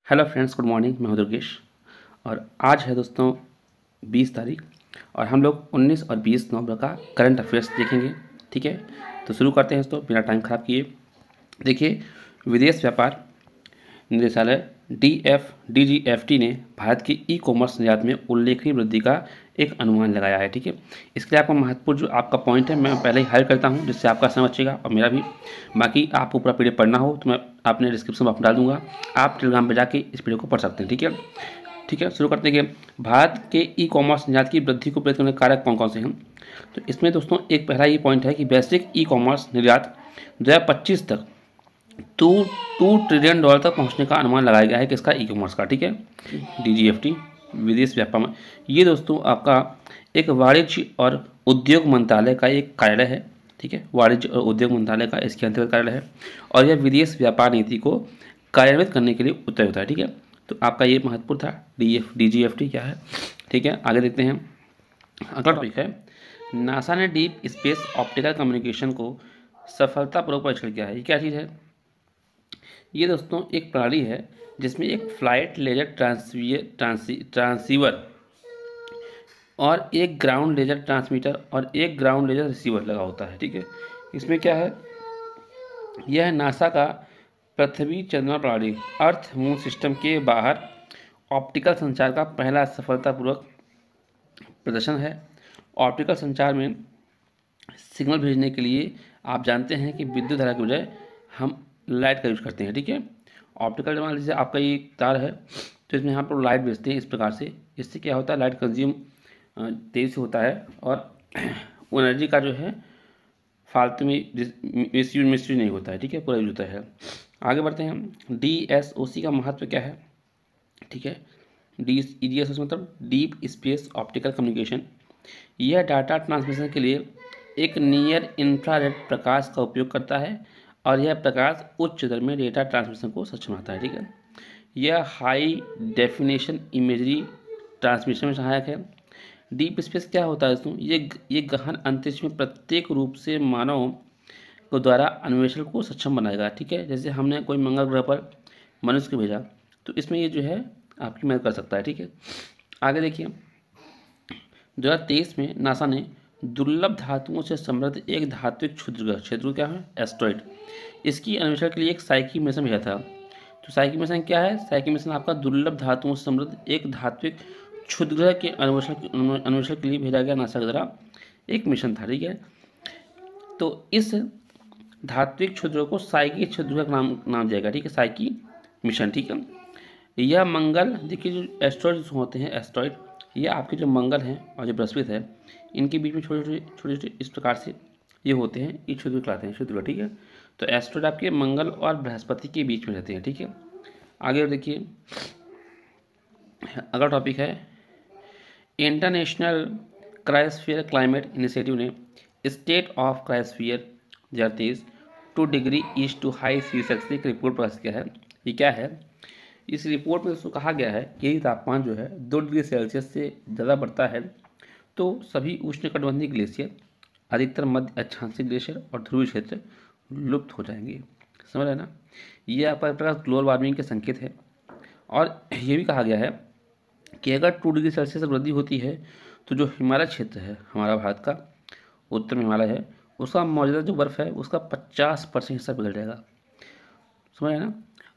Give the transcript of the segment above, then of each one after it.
Hello friends, good morning. मैं हूं दुर्गेश और आज है दोस्तों 20 तारीख और हम लोग 19 और 20 नवंबर का करंट अफेयर्स देखेंगे। ठीक है, तो शुरू करते हैं दोस्तों बिना टाइम ख़राब किए। देखिए, विदेश व्यापार निदेशालय DGFT ने भारत के ई कॉमर्स निर्यात में उल्लेखनीय वृद्धि का एक अनुमान लगाया है। ठीक है, इसके लिए आपका महत्वपूर्ण जो आपका पॉइंट है मैं पहले ही हाईलाइट करता हूं, जिससे आपका समय बचेगा और मेरा भी। बाकी आपको पूरा पीडीएफ पढ़ना हो तो मैं आपने डिस्क्रिप्शन में डाल दूंगा, आप टेलीग्राम पर जाके इस पीडीएफ को पढ़ सकते हैं। ठीक है, शुरू करते हैं। भारत के ई कॉमर्स निर्यात की वृद्धि को प्रेरित करने के कारक कौन कौन से हैं? तो इसमें दोस्तों एक पहला ये पॉइंट है कि वैश्विक ई कॉमर्स निर्यात 2025 तक टू $2 ट्रिलियन तक पहुंचने का अनुमान लगाया गया है किसका? ई कॉमर्स का। ठीक है, DGFT विदेश व्यापार में ये दोस्तों आपका एक वाणिज्य और उद्योग मंत्रालय का एक कार्यालय है। ठीक है, वाणिज्य और उद्योग मंत्रालय का इसके अंतर्गत कार्यालय है और यह विदेश व्यापार नीति को कार्यान्वित करने के लिए उत्तरदायी होता है। ठीक है, तो आपका ये महत्वपूर्ण था DGFT क्या है। ठीक है, आगे देखते हैं। अगला टॉपिक है, नासा ने डीप स्पेस ऑप्टिकल कम्युनिकेशन को सफलतापूर्वक परीक्षण किया है। ये क्या चीज़ है? ये दोस्तों एक प्रणाली है जिसमें एक फ्लाइट लेजर ट्रांसीवर और एक ग्राउंड लेजर ट्रांसमीटर और एक ग्राउंड लेजर रिसीवर लगा होता है। ठीक है, इसमें क्या है, यह नासा का पृथ्वी चंद्रमा प्रणाली अर्थ मून सिस्टम के बाहर ऑप्टिकल संचार का पहला सफलतापूर्वक प्रदर्शन है। ऑप्टिकल संचार में सिग्नल भेजने के लिए आप जानते हैं कि विद्युत धारा के बजाय हम लाइट का यूज करते हैं। ठीक है, ऑप्टिकल मान लीजिए आपका ये तार है तो इसमें यहाँ पर लाइट भेजते हैं इस प्रकार से। इससे क्या होता है, लाइट कंज्यूम तेज़ी से होता है और वो एनर्जी का जो है फालतू में मिसयूज नहीं होता है। ठीक है, पूरा यूज होता है। आगे बढ़ते हैं। DSOC का महत्व क्या है? ठीक है, DSOC मतलब डीप स्पेस ऑप्टिकल कम्युनिकेशन। यह डाटा ट्रांसमिशन के लिए एक नियर इंफ्रारेड प्रकाश का उपयोग करता है और यह प्रकाश उच्च दर में डेटा ट्रांसमिशन को सक्षम बनाता है। ठीक है, यह हाई डेफिनेशन इमेजरी ट्रांसमिशन में सहायक है। डीप स्पेस क्या होता है दोस्तों? ये गहन अंतरिक्ष में प्रत्येक रूप से मानव को द्वारा अन्वेषण को सक्षम बनाएगा। ठीक है, जैसे हमने कोई मंगल ग्रह पर मनुष्य को भेजा तो इसमें ये जो है आपकी मदद कर सकता है। ठीक है, आगे देखिए। 2023 में नासा ने दुर्लभ धातुओं से समृद्ध एक धात्विक क्षेत्र क्या है? एस्ट्रॉइड। इसकी अन्वेषण के लिए एक साइकी मिशन भेजा था। तो साइकी मिशन क्या है? साइकी मिशन आपका दुर्लभ धातुओं से समृद्ध एक धात्विक क्षुद्रग्रह के अन्वेषण के लिए भेजा गया नासा के द्वारा एक मिशन था। ठीक है, तो इस धात्विक क्षुद्रग्रह को साइकी क्षुद्रग्रह नाम दिया गया। ठीक है, साइकी मिशन। ठीक है, यह मंगल, देखिए जो एस्ट्रॉइड होते हैं, एस्ट्रॉइड ये आपके जो मंगल हैं और जो बृहस्पति है इनके बीच में छोटे छोटे इस प्रकार से ये होते हैं, ये क्षुद्र कहलाते हैं, क्षुद्र। ठीक है, तो एस्ट्रॉइड आपके मंगल और बृहस्पति के बीच में रहते हैं। ठीक है, आगे देखिए। अगला टॉपिक है, इंटरनेशनल क्रायोस्फीयर क्लाइमेट इनिशिएटिव ने State of Cryosphere 2023 2 degree east too high c Celsius की रिपोर्ट प्रकाशित किया है। ये क्या है? इस रिपोर्ट में दोस्तों कहा गया है कि यदि तापमान जो है 2 डिग्री सेल्सियस से ज़्यादा बढ़ता है तो सभी उष्णकटिबंधीय ग्लेशियर, अधिकतर मध्य अक्षांशीय ग्लेशियर और ध्रुवीय क्षेत्र लुप्त हो जाएंगे। समझ रहे ना? ये आपका एक प्रकार ग्लोबल वार्मिंग के संकेत है। और ये भी कहा गया है कि अगर 2 डिग्री सेल्सियस से वृद्धि होती है तो जो हिमालय क्षेत्र है हमारा भारत का, उत्तर में हिमालय है, उसका मौजूदा जो बर्फ़ है उसका 50% हिस्सा पिघल जाएगा। समझ रहे ना?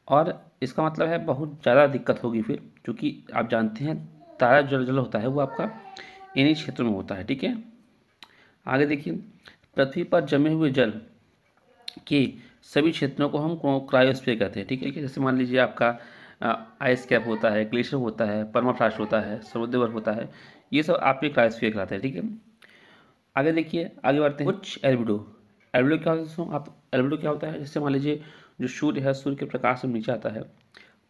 और इसका मतलब है बहुत ज़्यादा दिक्कत होगी फिर, क्योंकि आप जानते हैं तारा जल होता है वो आपका इन्हीं क्षेत्रों में होता है। ठीक है, आगे देखिए। पृथ्वी पर जमे हुए जल के सभी क्षेत्रों को हम क्रायोस्फीयर कहते हैं। ठीक है, जैसे मान लीजिए आपका आइस कैप होता है, ग्लेशियर होता है, परमाफ्रॉस्ट होता है, समुद्र बर्फ होता है, ये सब आपके क्रायोस्फीयर कहलाते हैं। ठीक है, आगे देखिए, आगे बढ़ते हैं। उच्च एल्बिडो। एल्बिडो क्या होता है? आप एल्बिडो क्या होता है? जैसे मान लीजिए जो सूर्य है, सूर्य के प्रकाश से नीचे आता है,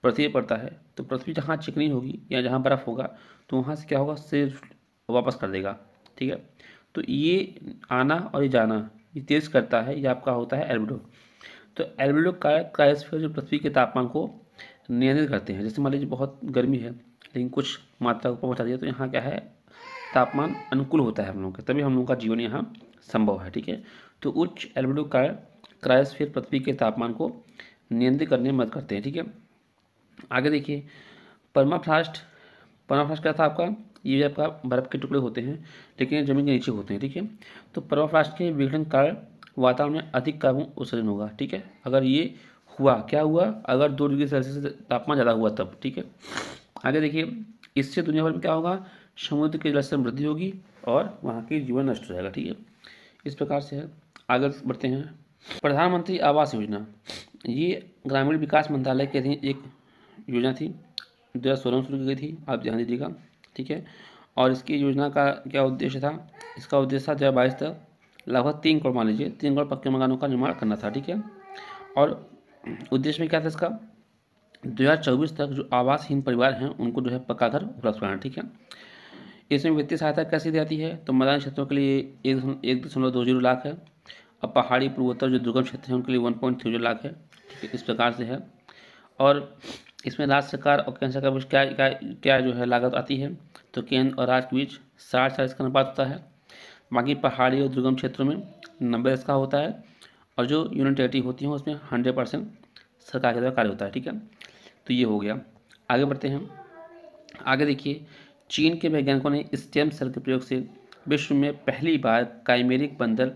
पृथ्वी पर पड़ता है, तो पृथ्वी जहाँ चिकनी होगी या जहाँ बर्फ़ होगा तो वहाँ से क्या होगा, सिर्फ वापस कर देगा। ठीक है, तो ये आना और ये जाना ये तेज़ करता है, ये आपका होता है एल्बिडो। तो एल्बिडो क्रायोस्फीयर जो पृथ्वी के तापमान को नियंत्रित करते हैं। जैसे मान लीजिए बहुत गर्मी है लेकिन कुछ मात्रा ऊपर पहुँचा दिया तो यहाँ क्या है, तापमान अनुकूल होता है हम लोगों का, तभी हम लोगों का जीवन यहाँ संभव है। ठीक है, तो उच्च एल्बिडो क्रायोस्फीयर पृथ्वी के तापमान को नियंत्रित करने में मदद करते हैं। ठीक है, आगे देखिए, परमाफ्रॉस्ट। परमाफ्रॉस्ट क्या था आपका, ये आपका बर्फ़ के टुकड़े होते हैं लेकिन ये ज़मीन के नीचे होते हैं, ठीक है। तो परमाफ्रॉस्ट के विघटन के कारण वातावरण में अधिक कार्बन उत्सर्जन होगा, ठीक है। अगर ये हुआ, क्या हुआ, अगर 2 डिग्री सेल्सियस तापमान ज़्यादा हुआ तब, ठीक है। आगे देखिए, इससे दुनिया भर में क्या होगा, समुद्र के जलस्तर में वृद्धि होगी और वहाँ की जीवन नष्ट हो जाएगा, ठीक है। इस प्रकार से है। आगे बढ़ते हैं। प्रधानमंत्री आवास योजना, ये ग्रामीण विकास मंत्रालय के अधीन एक योजना थी, 2016 में शुरू की गई थी, आप ध्यान दीजिएगा, ठीक है। और इसकी योजना का क्या उद्देश्य था, इसका उद्देश्य था 2022 तक लगभग 3 करोड़, मान लीजिए 3 करोड़ पक्के मकानों का निर्माण करना था, ठीक है। और उद्देश्य में क्या था इसका, 2024 तक जो आवासहीन परिवार हैं उनको जो है पक्का घर उपलब्ध कराना, ठीक है। इसमें वित्तीय सहायता कैसे दी जाती है, तो मैदानी क्षेत्रों के लिए 1.20 लाख है, और पहाड़ी पूर्वोत्तर जो दुर्गम क्षेत्र हैं उनके लिए 1.30 लाख है, ठीक है। इस प्रकार से है। और इसमें राज्य सरकार और केंद्र सरकार के बीच क्या क्या क्या जो है लागत आती है, तो केंद्र और राज्य के बीच 60-40 का अनुपात होता है। बाकी पहाड़ी और दुर्गम क्षेत्रों में 90 का होता है, और जो यूनियन टेरिटरी होती हैं उसमें 100% सरकार के द्वारा कार्य होता है, ठीक है। तो ये हो गया। आगे बढ़ते हैं। आगे देखिए, चीन के वैज्ञानिकों ने स्टेम सेल के प्रयोग से विश्व में पहली बार काइमेरिक बंदर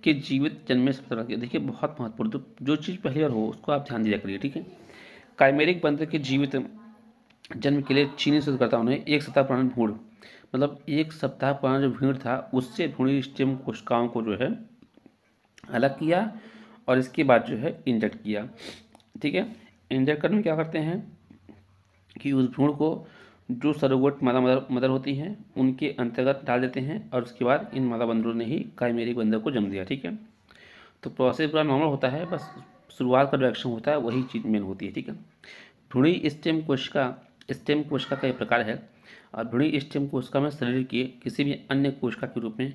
के जीवित जन्म से पता किया। देखिए बहुत महत्वपूर्ण, तो जो चीज़ पहली बार हो उसको आप ध्यान दिया करिए, ठीक है। काइमेरिक बंदर के जीवित जन्म के लिए चीनी शोधकर्ताओं ने 1 सप्ताह पुरानी भ्रूण, मतलब 1 सप्ताह पुराना जो भ्रूण था उससे भ्रूणी स्टेम कोशिकाओं को जो है अलग किया, और इसके बाद जो है इंजेक्ट किया, ठीक है। इंजेक्ट करने में क्या करते हैं कि उस भ्रूण को जो सरोगेट मादा मदर होती हैं उनके अंतर्गत डाल देते हैं, और उसके बाद इन मादा बंदरों ने ही काइमेरिक बंदर को जन्म दिया, ठीक है। तो प्रोसेस पूरा नॉर्मल होता है, बस शुरुआत का जो एक्शन होता है वही चीज़ मेन होती है, ठीक है। भ्रूणी स्टेम कोशिका का एक प्रकार है, और भ्रूणी स्टेम कोशिका में शरीर के किसी भी अन्य कोशिका के रूप में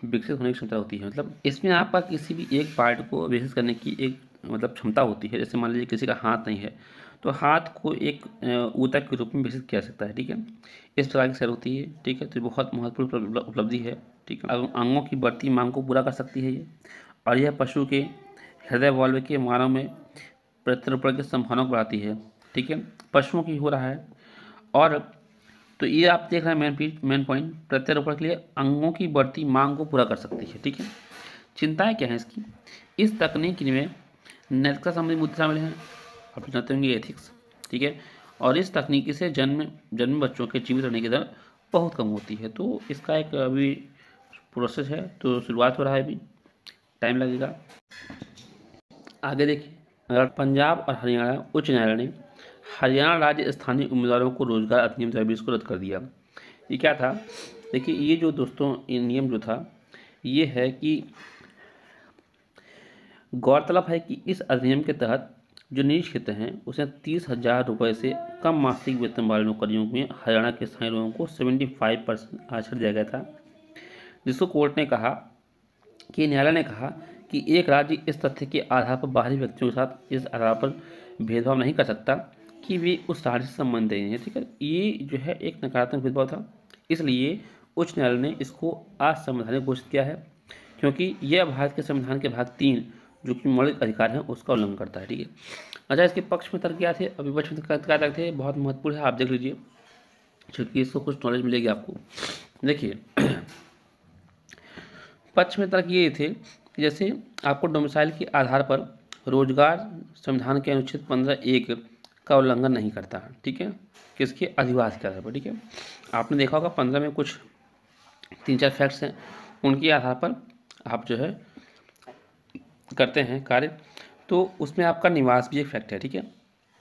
विकसित होने की क्षमता होती है। मतलब इसमें आपका किसी भी एक पार्ट को विकसित करने की एक मतलब क्षमता होती है। जैसे मान लीजिए किसी का हाथ नहीं है तो हाथ को एक ऊतक के रूप में विकसित किया जा सकता है, ठीक है। इस प्रकार की सेल होती है, ठीक है। तो बहुत महत्वपूर्ण उपलब्धि है, ठीक है। अंगों की बढ़ती मांग को पूरा कर सकती है ये, और यह पशु के हृदय वाल्व के मानव में प्रत्यारोपण की संभावना को बढ़ाती है, ठीक है। पशुओं की हो रहा है। और तो ये आप देख रहे हैं मेन पॉइंट, प्रत्यारोपण के लिए अंगों की बढ़ती मांग को पूरा कर सकती है, ठीक है। चिंताएं क्या है इसकी, इस तकनीक में नैतिकता संबंधी मुद्दे शामिल हैं, आप जानते होंगे एथिक्स, ठीक है। और इस तकनीकी से जन्म बच्चों के जीवित रहने की दर बहुत कम होती है। तो इसका एक अभी प्रोसेस है, तो शुरुआत हो रहा है, अभी टाइम लगेगा। आगे देखिए, अगर पंजाब और हरियाणा उच्च न्यायालय ने हरियाणा राज्य स्थानीय उम्मीदवारों को रोजगार अधिनियम 2020 को रद्द कर दिया। ये क्या था, देखिए ये जो दोस्तों ये नियम जो था ये है कि गौरतलब है कि इस अधिनियम के तहत जो निजी क्षेत्र हैं उसे 30,000 रुपये से कम मासिक वेतन वाले नौकरियों में हरियाणा के स्थानीय लोगों को 75% आरक्षण दिया गया था, जिसको कोर्ट ने कहा कि न्यायालय ने कहा कि एक राज्य इस तथ्य के आधार पर बाहरी व्यक्तियों के साथ इस आधार पर भेदभाव नहीं कर सकता कि वे उस राज्य से संबंध नहीं है, ठीक है। ये जो है एक नकारात्मक भेदभाव था, इसलिए उच्च न्यायालय ने इसको असंवैधानिक घोषित किया है, क्योंकि यह भारत के संविधान के भाग 3 जो कि मौलिक अधिकार है उसका उल्लंघन करता है, ठीक है। अच्छा, इसके पक्ष में तर्क क्या थे, विपक्ष में क्या तर्क थे, बहुत महत्वपूर्ण है, आप देख लीजिए क्योंकि इसको कुछ नॉलेज मिलेगी आपको। देखिए पक्ष में तर्क ये थे कि जैसे आपको डोमिसाइल के आधार पर रोजगार संविधान के अनुच्छेद 15(1) का उल्लंघन नहीं करता है, ठीक है, किसके अधिवास के आधार पर, ठीक है। आपने देखा होगा 15 में कुछ 3-4 फैक्ट्स हैं, उनके आधार पर आप जो है करते हैं कार्य, तो उसमें आपका निवास भी एक फैक्ट है, ठीक है,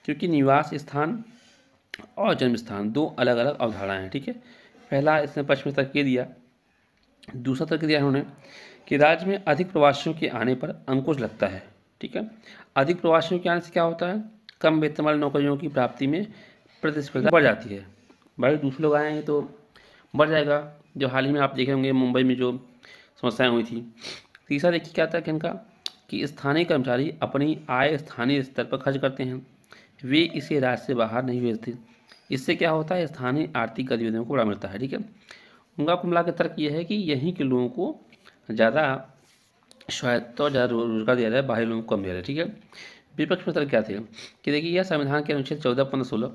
क्योंकि निवास स्थान और जन्म स्थान 2 अलग अलग अवधारणाएं हैं, ठीक है। पहला इसने पक्ष में तर्क दिया, दूसरा तर्क दिया उन्होंने कि राज्य में अधिक प्रवासियों के आने पर अंकुश लगता है, ठीक है। अधिक प्रवासियों के आने से क्या होता है, कम वेतन वाली नौकरियों की प्राप्ति में प्रतिस्पर्धा बढ़ जाती है, भाई दूसरे लोग आएंगे तो बढ़ जाएगा, जो हाल ही में आप देखे होंगे मुंबई में जो समस्याएं हुई थी। तीसरा देखिए क्या था कि इनका कि स्थानीय कर्मचारी अपनी आय स्थानीय स्तर पर खर्च करते हैं, वे इसे राज्य से बाहर नहीं भेजते, इससे क्या होता है स्थानीय आर्थिक गतिविधियों को बढ़ा मिलता है, ठीक है। उनका कुल मिला के तर्क ये है कि यहीं के लोगों को ज़्यादा स्वायत्ता और ज़्यादा रोजगार दिया जाए, बाहरी लोगों को कम दिया जाए, ठीक है। विपक्ष में थे कि देखिए यह संविधान के अनुच्छेद 14, 15, 16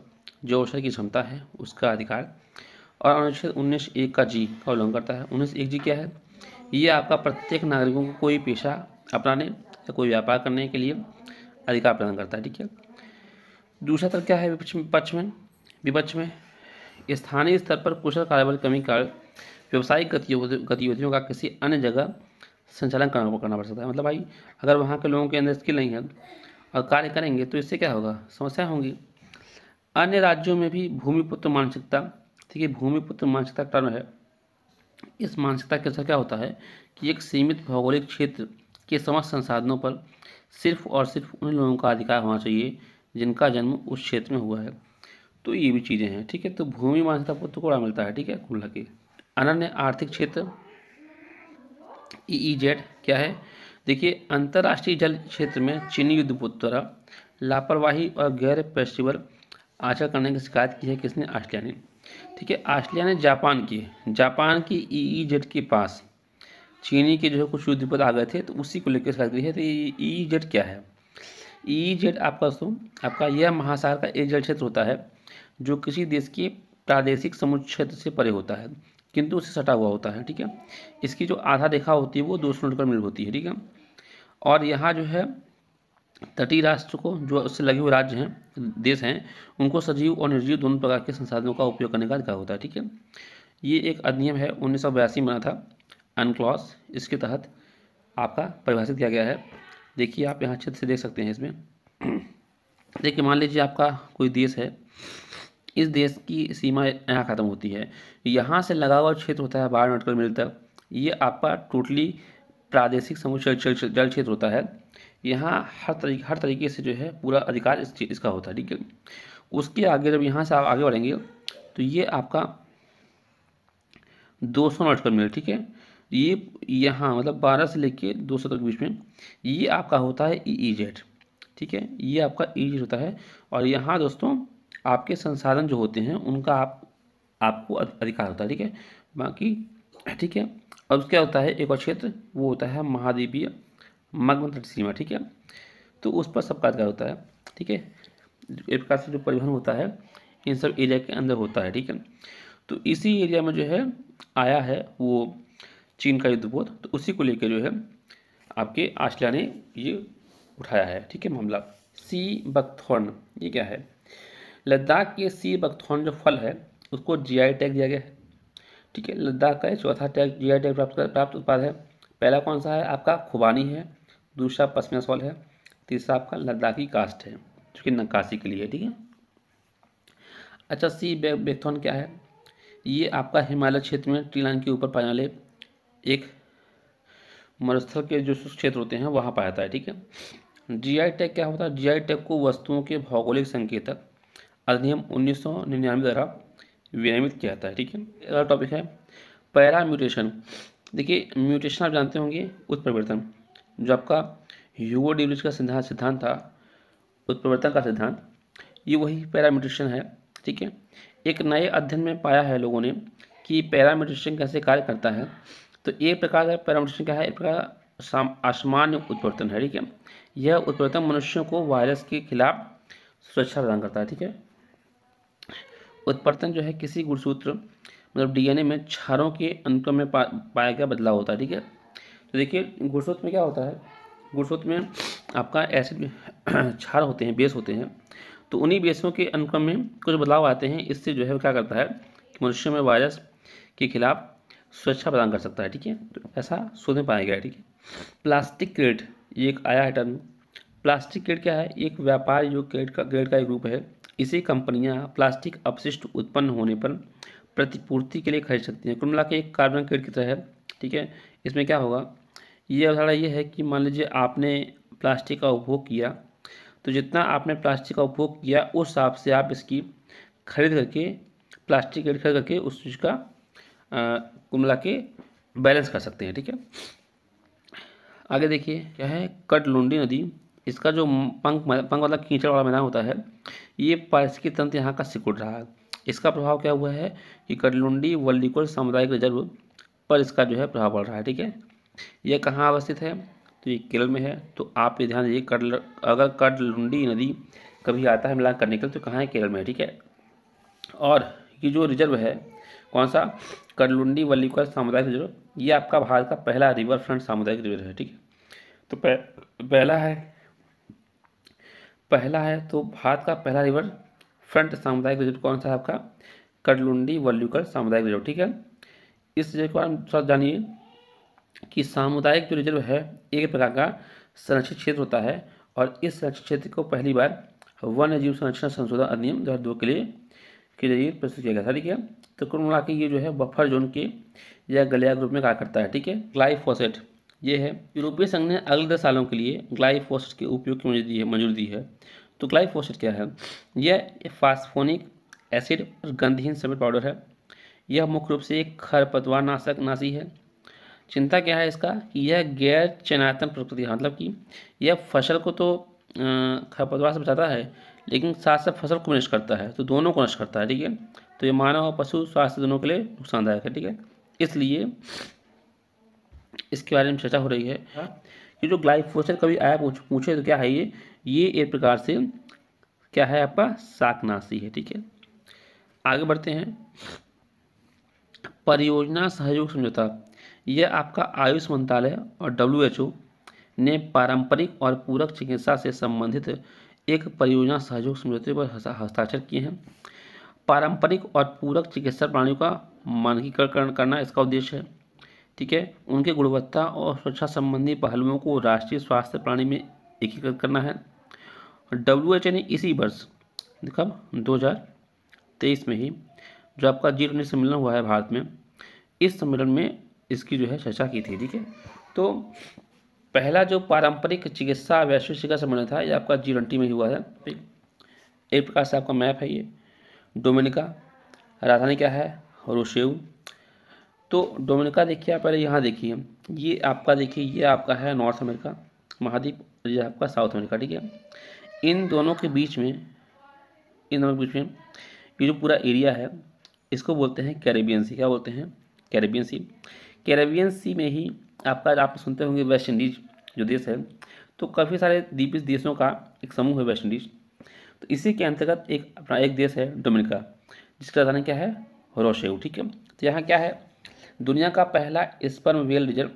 जो अवसर की क्षमता है उसका अधिकार और अनुच्छेद 19(1) का जी का उल्लंघन करता है। 19(1) जी क्या है? ये आपका प्रत्येक नागरिकों को कोई पेशा अपनाने या कोई व्यापार करने के लिए अधिकार प्रदान करता है। ठीक है। दूसरा तर्क क्या है विपक्ष में स्थानीय स्तर पर कुशल कार्यबल कमी कारण व्यावसायिक गतिविधियों का किसी अन्य जगह संचालन करना पड़ सकता है। मतलब भाई अगर वहाँ के लोगों के अंदर स्किल नहीं है और कार्य करेंगे तो इससे क्या होगा, समस्या होंगी। अन्य राज्यों में भी भूमिपुत्र मानसिकता, ठीक है, भूमिपुत्र मानसिकता टर्म है। इस मानसिकता के असर क्या होता है कि एक सीमित भौगोलिक क्षेत्र के समस्त संसाधनों पर सिर्फ और सिर्फ उन लोगों का अधिकार होना चाहिए जिनका जन्म उस क्षेत्र में हुआ है। तो ये भी चीज़ें हैं। ठीक है। तो भूमि मान्यता को थोड़ा मिलता है। ठीक है। कुल के अनन्य आर्थिक क्षेत्र EEZ क्या है? देखिए अंतर्राष्ट्रीय जल क्षेत्र में चीनी युद्धपोत द्वारा लापरवाही और गैर पेशेवर आचरण करने की शिकायत की है किसने? ऑस्ट्रेलिया ने। ठीक है। ऑस्ट्रेलिया ने जापान की EEZ के पास चीनी के जो है कुछ युद्धपोत आ गए थे तो उसी को लेकर शिकायत की है। तो EEZ क्या है? EEZ आपका यह महासागर का एक जल क्षेत्र होता है जो किसी देश के प्रादेशिक समुद्र क्षेत्र से परे होता है किंतु उससे सटा हुआ होता है। ठीक है। इसकी जो आधा रेखा होती है वो 200 मीटर मिल होती है। ठीक है। और यहाँ जो है तटीय राष्ट्र को जो उससे लगे हुए राज्य हैं, देश हैं, उनको सजीव और निर्जीव दोनों प्रकार के संसाधनों का उपयोग करने का अधिकार होता है। ठीक है। ये एक अधिनियम है 1982 में बना था अनक्लॉज, इसके तहत आपका परिभाषित किया गया है। देखिए आप यहाँ अच्छे से देख सकते हैं इसमें। देखिए मान लीजिए आपका कोई देश है, इस देश की सीमा यहाँ ख़त्म होती है, यहाँ से लगा हुआ क्षेत्र होता है 12 नॉटिकल मील तक, ये आपका टोटली प्रादेशिक समुद्र जल क्षेत्र होता है। यहाँ हर तरीके से जो है पूरा अधिकार इसका होता है। ठीक है। उसके आगे जब यहाँ से आप आगे बढ़ेंगे तो ये आपका 200 नॉटिकल मील, ठीक है, ये यहाँ मतलब 12 से लेके 200 तक बीच में ये आपका होता है EEZ। ठीक है। ये आपका EEZ होता है और यहाँ दोस्तों आपके संसाधन जो होते हैं उनका आपको अधिकार होता है। ठीक है। बाकी ठीक है। और क्या होता है एक और क्षेत्र वो होता है महाद्वीपीय मग्न तट सीमा। ठीक है। तो उस पर सबका अधिकार होता है। ठीक है। एक प्रकार से जो परिवहन होता है इन सब एरिया के अंदर होता है। ठीक है। तो इसी एरिया में जो है आया है वो चीन का युद्धपोत, तो उसी को लेकर जो है आपके ऑस्ट्रेलिया ने ये उठाया है। ठीक है। मामला सी बकथॉर्न, ये क्या है? लद्दाख के सी बकथॉर्न जो फल है उसको GI टैग दिया गया है। ठीक है। लद्दाख का चौथा टैग GI टैग प्राप्त उत्पाद है। पहला कौन सा है? आपका खुबानी है, दूसरा पश्मीना शॉल है, तीसरा आपका लद्दाखी कास्ट है जो कि नक्काशी के लिए है। ठीक है। अच्छा सी बकथॉर्न क्या है? ये आपका हिमालय क्षेत्र में ट्री लाइन के ऊपर पाने वाले एक मरुस्थल के जो क्षेत्र होते हैं वहाँ पाया जाता है। ठीक है। GI टैग क्या होता है? GI टैग को वस्तुओं के भौगोलिक संकेतक अधिनियम 1999 द्वारा विनियमित किया जाता है। ठीक है। अगला टॉपिक है पैरा म्यूटेशन। देखिए म्यूटेशन आप जानते होंगे उत्परिवर्तन, जो आपका ह्यूगो डैनियल का सिद्धांत था उत्परिवर्तन का सिद्धांत, ये वही पैरा म्यूटेशन है। ठीक है। एक नए अध्ययन में पाया है लोगों ने कि पैरा म्यूटेशन कैसे कार्य करता है। तो एक प्रकार का पैरा म्यूटेशन क्या है? एक प्रकार असामान्य उत्परिवर्तन है। ठीक है। यह उत्परिवर्तन मनुष्यों को वायरस के खिलाफ सुरक्षा प्रदान करता है। ठीक है। उत्परिवर्तन जो है किसी गुणसूत्र मतलब DNA में क्षारों के अनुक्रम में पाया गया बदलाव होता है। ठीक है। तो देखिए गुणसूत्र में क्या होता है? गुणसूत्र में आपका एसिड क्षार होते हैं, बेस होते हैं, तो उन्हीं बेसों के अनुक्रम में कुछ बदलाव आते हैं। इससे जो है वो क्या करता है मनुष्यों में वायरस के खिलाफ सुरक्षा प्रदान कर सकता है। ठीक है। तो ऐसा शोध में पाया गया है। ठीक है। प्लास्टिक क्रेट, ये एक आया है टर्म। प्लास्टिक क्रेट क्या है? एक व्यापार योग्य क्रेट का एक रूप है। इसे कंपनियां प्लास्टिक अपशिष्ट उत्पन्न होने पर प्रतिपूर्ति के लिए खरीद सकती हैं। कुल मिला के एक कार्बन क्रेट की तरह है। ठीक है। इसमें क्या होगा, ये अवधारणा ये है कि मान लीजिए आपने प्लास्टिक का उपभोग किया, तो जितना आपने प्लास्टिक का उपभोग किया उस हिसाब से आप इसकी खरीद करके प्लास्टिक क्रेट खरीद करके उस चीज़ का कुल मिला के बैलेंस कर सकते हैं। ठीक है। आगे देखिए क्या है कडलुंडी नदी, इसका जो पंख वाला कीचड़ वाला मैदान होता है ये पारिस्थितिकी तंत्र यहाँ का सिकुड़ रहा है। इसका प्रभाव क्या हुआ है कि कडलुंडी वल्लीकोल सामुदायिक रिजर्व पर इसका जो है प्रभाव पड़ रहा है। ठीक है। यह कहाँ अवस्थित है? तो ये केरल में है। तो आप ये ध्यान दीजिए, अगर कडलुंडी नदी कभी आता है मिलान करने के लिए तो कहाँ है, केरल में है, ठीक है। और ये जो रिजर्व है कौन सा, कडलुंडी वल्लीकर सामुदायिक रिजर्व, ये आपका भारत का पहला रिवर फ्रंट सामुदायिक रिजर्व है, ठीक है। तो पहला है तो भारत का पहला रिवर फ्रंट सामुदायिक रिजर्व कौन सा है आपका, कडलुंडी वल्लीकर सामुदायिक रिजर्व, ठीक है। इस रिजर्व के बारे में थोड़ा जानिए कि सामुदायिक जो रिजर्व है एक प्रकार का संरक्षित क्षेत्र होता है, और इस संरक्षित क्षेत्र को पहली बार वन्य जीव संरक्षण संशोधन अधिनियम 2002 के जरिए प्रस्तुत किया गया था, ठीक है। तो कुल मिला के ये जो है बफर जोन के या गलिया ग्रुप में कार्य करता है, ठीक है। ग्लाइफोसेट ये है, यूरोपीय संघ ने अगले 10 सालों के लिए ग्लाइफोसेट के उपयोग की मंजूरी दी है। तो ग्लाइफोसेट क्या है, यह फास्फोनिक एसिड और गंधहीन सल्फेट पाउडर है। यह मुख्य रूप से एक खरपतवार नाशी है। चिंता क्या है इसका कि यह गैर चयनात्मक प्रकृति है, मतलब कि यह फसल को तो खरपतवार से बचाता है लेकिन साथ साथ फसल को नष्ट करता है, तो दोनों को नष्ट करता है, ठीक है। तो ये मानव और पशु स्वास्थ्य दोनों के लिए नुकसानदायक है, ठीक है। इसलिए इसके बारे में चर्चा हो रही है कि जो ग्लाइफोसेट कभी आया पूछे तो क्या है ये एक प्रकार से क्या है आपका शाकनाशी है, ठीक है। आगे बढ़ते हैं, परियोजना सहयोग समझौता, यह आपका आयुष मंत्रालय और WHO ने पारंपरिक और पूरक चिकित्सा से संबंधित एक परियोजना सहयोग समझौते पर हस्ताक्षर किए हैं। पारंपरिक और पूरक चिकित्सा प्रणालियों का मानकीकरण करना इसका उद्देश्य है, ठीक है। उनके गुणवत्ता और सुरक्षा संबंधी पहलुओं को राष्ट्रीय स्वास्थ्य प्रणाली में एकीकृत करना है। WHO ने इसी वर्ष कब 2023 में ही जो आपका G20 सम्मेलन हुआ है भारत में, इस सम्मेलन में इसकी जो है चर्चा की थी, ठीक है। तो पहला जो पारंपरिक चिकित्सा वैश्विक चिकित्सा सम्मेलन था ये आपका G20 में ही हुआ है। एक प्रकार से आपका मैप है ये। डोमिनिका, राजधानी क्या है, रोसेऊ। तो डोमिनिका देखिए आप पहले यहाँ देखिए, ये आपका है नॉर्थ अमेरिका महाद्वीप, और ये आपका साउथ अमेरिका, ठीक है। इन दोनों के बीच में ये जो पूरा एरिया है इसको बोलते हैं कैरेबियन सी। क्या बोलते हैं, कैरेबियन सी। कैरेबियन सी में ही आपका आप सुनते होंगे वेस्ट इंडीज जो देश है, तो काफ़ी सारे द्वीपीय देशों का एक समूह है वेस्ट इंडीज। तो इसी के अंतर्गत एक देश है डोमिनिका, जिसकी राजधानी क्या है, रोसेऊ, ठीक है। तो यहाँ क्या है, दुनिया का पहला स्पर्म व्हेल रिजर्व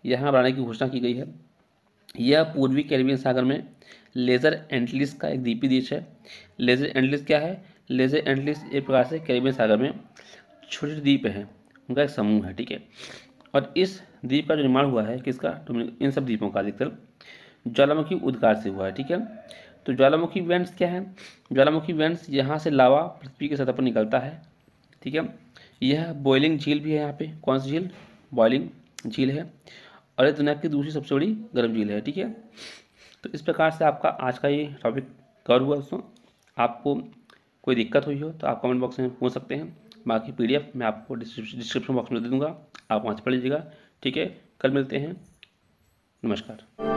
यहाँ बनाने की घोषणा की गई है। यह पूर्वी कैरेबियन सागर में लेजर एंटिलिस का एक द्वीपीय देश है। लेजर एंटिलिस क्या है, लेजर एंटिलिस एक प्रकार से कैरेबियन सागर में छोटे छोटे द्वीप हैं उनका एक समूह है, ठीक है। और इस द्वीप का जो निर्माण हुआ है किसका, इन सब द्वीपों का अधिकतर ज्वालामुखी उद्गार से हुआ है, ठीक है। तो ज्वालामुखी वेंट्स क्या है, ज्वालामुखी वेंट्स यहाँ से लावा पृथ्वी की सतह पर निकलता है, ठीक है। यह बॉइलिंग झील भी है, यहाँ पे कौन सी झील, बॉइलिंग झील है, और ये दुनिया की दूसरी सबसे बड़ी गर्म झील है, ठीक है। तो इस प्रकार से आपका आज का ये टॉपिक कवर हुआ दोस्तों। आपको कोई दिक्कत हुई हो तो आप कमेंट बॉक्स में पूछ सकते हैं, बाकी PDF मैं आपको डिस्क्रिप्शन बॉक्स में दे दूँगा, आप वहाँ से पढ़ लीजिएगा, ठीक है। कल मिलते हैं, नमस्कार।